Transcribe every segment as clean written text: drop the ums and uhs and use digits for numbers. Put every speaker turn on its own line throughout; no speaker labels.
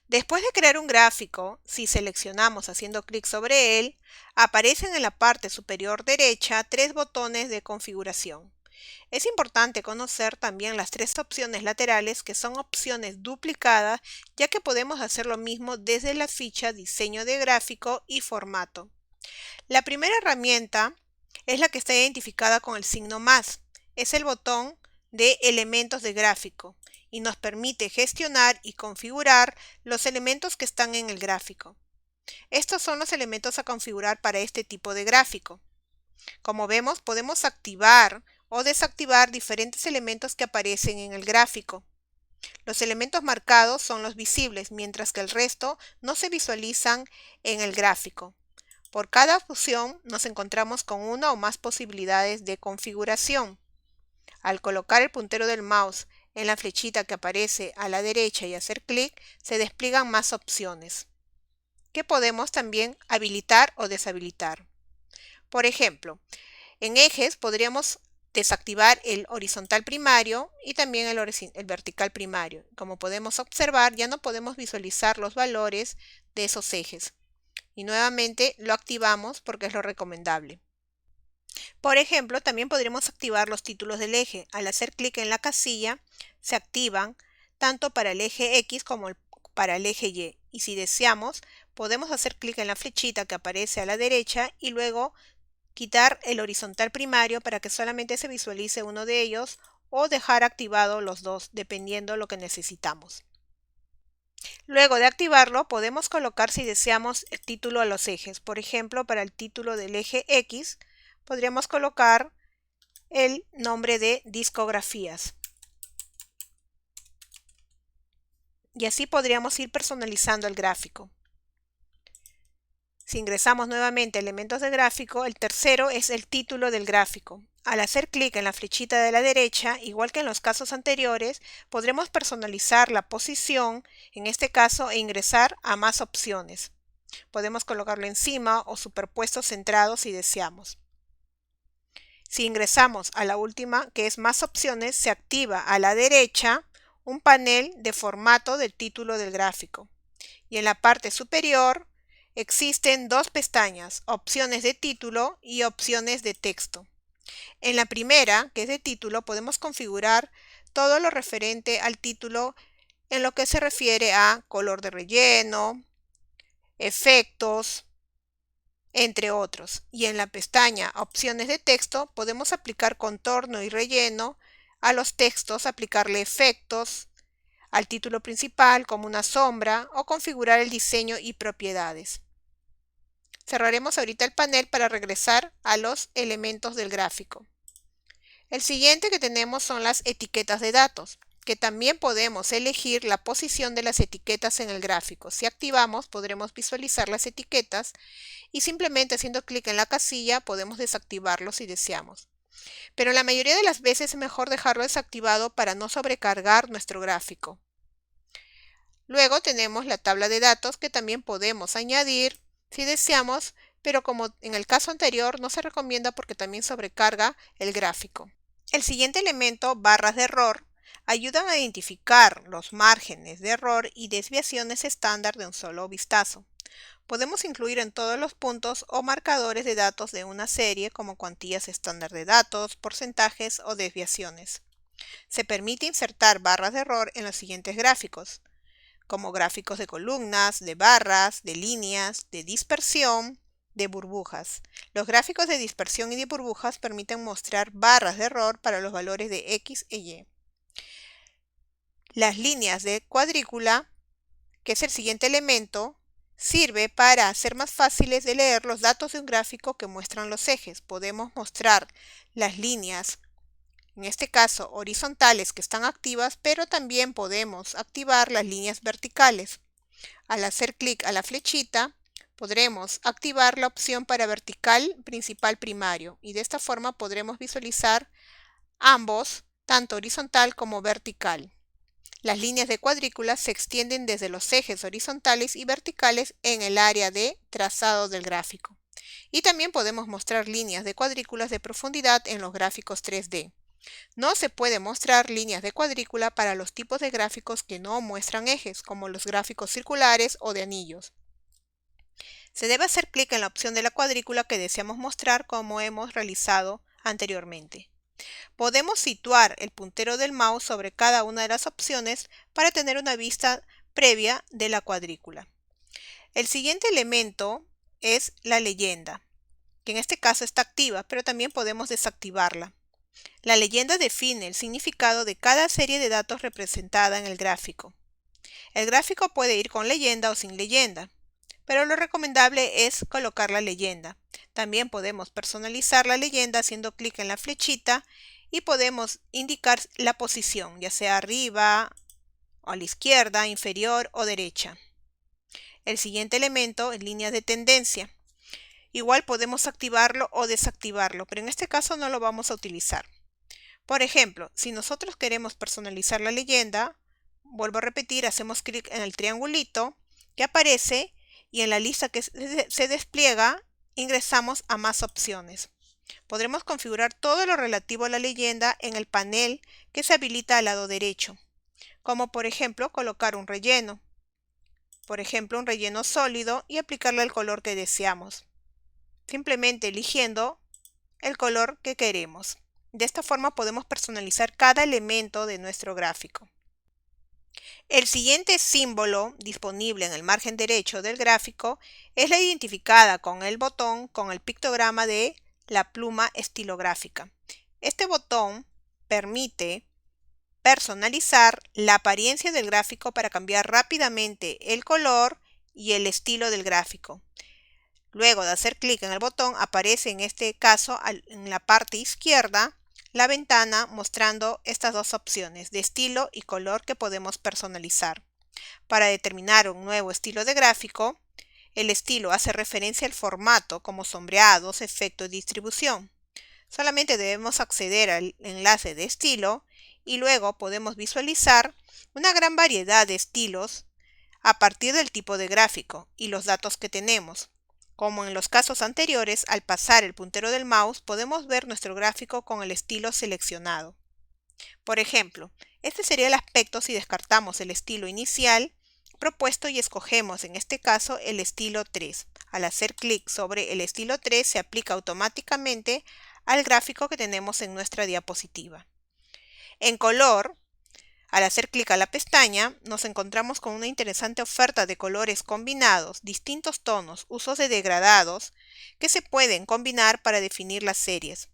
Después de crear un gráfico, si seleccionamos haciendo clic sobre él, aparecen en la parte superior derecha tres botones de configuración. Es importante conocer también las tres opciones laterales que son opciones duplicadas, ya que podemos hacer lo mismo desde la ficha Diseño de gráfico y Formato. La primera herramienta es la que está identificada con el signo más. Es el botón de elementos de gráfico y nos permite gestionar y configurar los elementos que están en el gráfico. Estos son los elementos a configurar para este tipo de gráfico. Como vemos, podemos activar o desactivar diferentes elementos que aparecen en el gráfico. Los elementos marcados son los visibles, mientras que el resto no se visualizan en el gráfico. Por cada opción nos encontramos con una o más posibilidades de configuración. Al colocar el puntero del mouse en la flechita que aparece a la derecha y hacer clic, se despliegan más opciones, que podemos también habilitar o deshabilitar. Por ejemplo, en ejes podríamos desactivar el horizontal primario y también el vertical primario. Como podemos observar, ya no podemos visualizar los valores de esos ejes. Y nuevamente lo activamos porque es lo recomendable. Por ejemplo, también podríamos activar los títulos del eje. Al hacer clic en la casilla, se activan tanto para el eje X como para el eje Y. Y si deseamos, podemos hacer clic en la flechita que aparece a la derecha y luego quitar el horizontal primario para que solamente se visualice uno de ellos o dejar activados los dos, dependiendo lo que necesitamos. Luego de activarlo, podemos colocar si deseamos el título a los ejes. Por ejemplo, para el título del eje X, podríamos colocar el nombre de discografías. Y así podríamos ir personalizando el gráfico. Si ingresamos nuevamente a elementos de gráfico, el tercero es el título del gráfico. Al hacer clic en la flechita de la derecha, igual que en los casos anteriores, podremos personalizar la posición, en este caso, e ingresar a más opciones. Podemos colocarlo encima o superpuesto centrado si deseamos. Si ingresamos a la última, que es más opciones, se activa a la derecha un panel de formato del título del gráfico. Y en la parte superior existen dos pestañas, opciones de título y opciones de texto. En la primera, que es de título, podemos configurar todo lo referente al título en lo que se refiere a color de relleno, efectos, entre otros. Y en la pestaña Opciones de texto podemos aplicar contorno y relleno a los textos, aplicarle efectos al título principal como una sombra o configurar el diseño y propiedades. Cerraremos ahorita el panel para regresar a los elementos del gráfico. El siguiente que tenemos son las etiquetas de datos, que también podemos elegir la posición de las etiquetas en el gráfico. Si activamos, podremos visualizar las etiquetas y simplemente haciendo clic en la casilla podemos desactivarlo si deseamos. Pero la mayoría de las veces es mejor dejarlo desactivado para no sobrecargar nuestro gráfico. Luego tenemos la tabla de datos que también podemos añadir si deseamos, pero como en el caso anterior no se recomienda porque también sobrecarga el gráfico. El siguiente elemento, barras de error, ayudan a identificar los márgenes de error y desviaciones estándar de un solo vistazo. Podemos incluir en todos los puntos o marcadores de datos de una serie como cuantías estándar de datos, porcentajes o desviaciones. Se permite insertar barras de error en los siguientes gráficos, como gráficos de columnas, de barras, de líneas, de dispersión, de burbujas. Los gráficos de dispersión y de burbujas permiten mostrar barras de error para los valores de X e Y. Las líneas de cuadrícula, que es el siguiente elemento, sirve para hacer más fáciles de leer los datos de un gráfico que muestran los ejes. Podemos mostrar las líneas, en este caso horizontales, que están activas, pero también podemos activar las líneas verticales. Al hacer clic a la flechita, podremos activar la opción para vertical principal primario y de esta forma podremos visualizar ambos, tanto horizontal como vertical. Las líneas de cuadrículas se extienden desde los ejes horizontales y verticales en el área de trazado del gráfico. Y también podemos mostrar líneas de cuadrículas de profundidad en los gráficos 3D. No se puede mostrar líneas de cuadrícula para los tipos de gráficos que no muestran ejes, como los gráficos circulares o de anillos. Se debe hacer clic en la opción de la cuadrícula que deseamos mostrar, como hemos realizado anteriormente. Podemos situar el puntero del mouse sobre cada una de las opciones para tener una vista previa de la cuadrícula. El siguiente elemento es la leyenda, que en este caso está activa, pero también podemos desactivarla. La leyenda define el significado de cada serie de datos representada en el gráfico. El gráfico puede ir con leyenda o sin leyenda, pero lo recomendable es colocar la leyenda. También podemos personalizar la leyenda haciendo clic en la flechita y podemos indicar la posición, ya sea arriba, o a la izquierda, inferior o derecha. El siguiente elemento es líneas de tendencia. Igual podemos activarlo o desactivarlo, pero en este caso no lo vamos a utilizar. Por ejemplo, si nosotros queremos personalizar la leyenda, vuelvo a repetir, hacemos clic en el triangulito que aparece y en la lista que se despliega ingresamos a más opciones. Podremos configurar todo lo relativo a la leyenda en el panel que se habilita al lado derecho, como por ejemplo colocar un relleno, un relleno sólido y aplicarle el color que deseamos, simplemente eligiendo el color que queremos. De esta forma podemos personalizar cada elemento de nuestro gráfico. El siguiente símbolo disponible en el margen derecho del gráfico es la identificada con el botón con el pictograma de la pluma estilográfica. Este botón permite personalizar la apariencia del gráfico para cambiar rápidamente el color y el estilo del gráfico. Luego de hacer clic en el botón, aparece en este caso en la parte izquierda la ventana mostrando estas dos opciones de estilo y color que podemos personalizar. Para determinar un nuevo estilo de gráfico, el estilo hace referencia al formato como sombreados, efecto y distribución. Solamente debemos acceder al enlace de estilo y luego podemos visualizar una gran variedad de estilos a partir del tipo de gráfico y los datos que tenemos. Como en los casos anteriores, al pasar el puntero del mouse podemos ver nuestro gráfico con el estilo seleccionado. Por ejemplo, este sería el aspecto si descartamos el estilo inicial propuesto y escogemos en este caso el estilo 3. Al hacer clic sobre el estilo 3 se aplica automáticamente al gráfico que tenemos en nuestra diapositiva. En color, al hacer clic a la pestaña, nos encontramos con una interesante oferta de colores combinados, distintos tonos, usos de degradados que se pueden combinar para definir las series.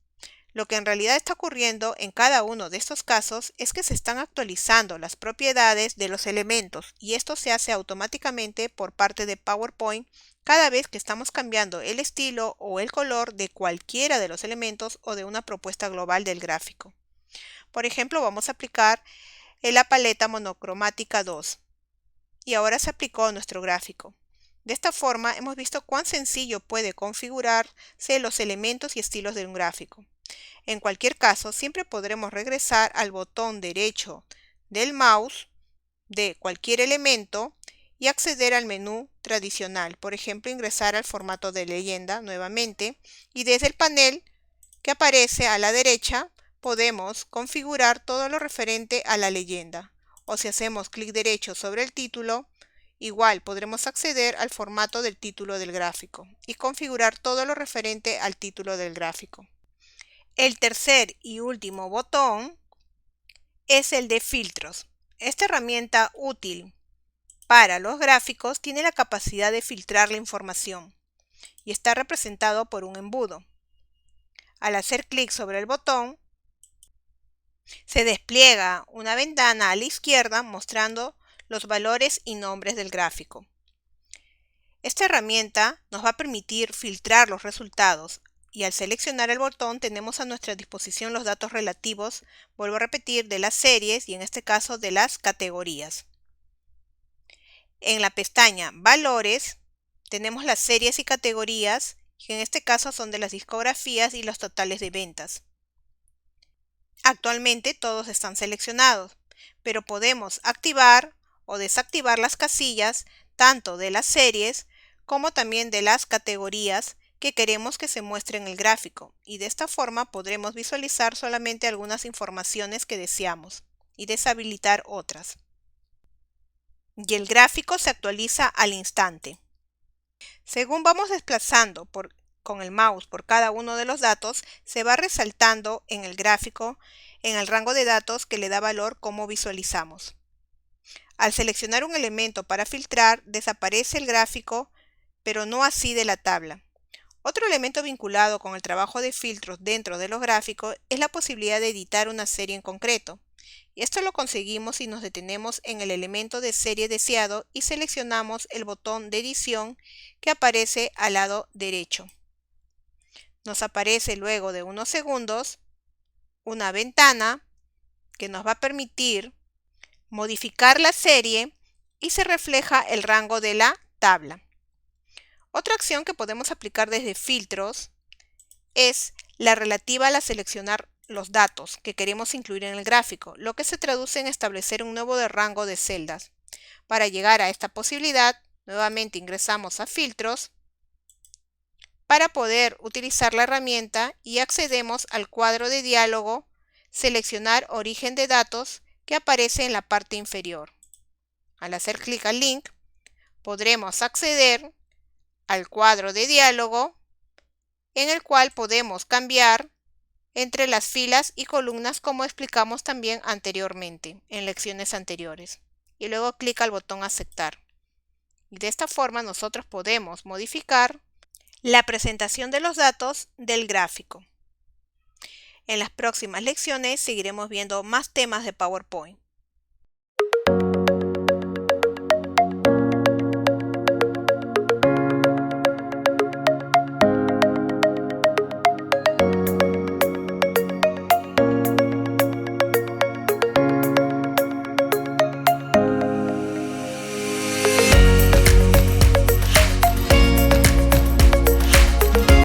Lo que en realidad está ocurriendo en cada uno de estos casos es que se están actualizando las propiedades de los elementos y esto se hace automáticamente por parte de PowerPoint cada vez que estamos cambiando el estilo o el color de cualquiera de los elementos o de una propuesta global del gráfico. Por ejemplo, vamos a aplicar la paleta monocromática 2 y ahora se aplicó a nuestro gráfico. De esta forma hemos visto cuán sencillo puede configurarse los elementos y estilos de un gráfico. En cualquier caso, siempre podremos regresar al botón derecho del mouse de cualquier elemento y acceder al menú tradicional. Por ejemplo, ingresar al formato de leyenda nuevamente y desde el panel que aparece a la derecha podemos configurar todo lo referente a la leyenda. O si hacemos clic derecho sobre el título, igual podremos acceder al formato del título del gráfico y configurar todo lo referente al título del gráfico. El tercer y último botón es el de filtros. Esta herramienta útil para los gráficos tiene la capacidad de filtrar la información y está representado por un embudo. Al hacer clic sobre el botón, se despliega una ventana a la izquierda mostrando los valores y nombres del gráfico. Esta herramienta nos va a permitir filtrar los resultados y al seleccionar el botón tenemos a nuestra disposición los datos relativos, vuelvo a repetir, de las series y en este caso de las categorías. En la pestaña Valores tenemos las series y categorías que en este caso son de las discografías y los totales de ventas. Actualmente todos están seleccionados, pero podemos activar o desactivar las casillas tanto de las series como también de las categorías que queremos que se muestre en el gráfico, y de esta forma podremos visualizar solamente algunas informaciones que deseamos y deshabilitar otras. Y el gráfico se actualiza al instante. Según vamos desplazando con el mouse por cada uno de los datos, se va resaltando en el gráfico en el rango de datos que le da valor como visualizamos. Al seleccionar un elemento para filtrar, desaparece el gráfico, pero no así de la tabla. Otro elemento vinculado con el trabajo de filtros dentro de los gráficos es la posibilidad de editar una serie en concreto. Y esto lo conseguimos si nos detenemos en el elemento de serie deseado y seleccionamos el botón de edición que aparece al lado derecho. Nos aparece luego de unos segundos una ventana que nos va a permitir modificar la serie y se refleja el rango de la tabla. Otra acción que podemos aplicar desde filtros es la relativa a la seleccionar los datos que queremos incluir en el gráfico, lo que se traduce en establecer un nuevo rango de celdas. Para llegar a esta posibilidad, nuevamente ingresamos a filtros para poder utilizar la herramienta y accedemos al cuadro de diálogo, seleccionar origen de datos que aparece en la parte inferior. Al hacer clic al link, podremos acceder al cuadro de diálogo en el cual podemos cambiar entre las filas y columnas como explicamos también anteriormente en lecciones anteriores. Y luego clic al botón aceptar. Y de esta forma nosotros podemos modificar la presentación de los datos del gráfico. En las próximas lecciones seguiremos viendo más temas de PowerPoint.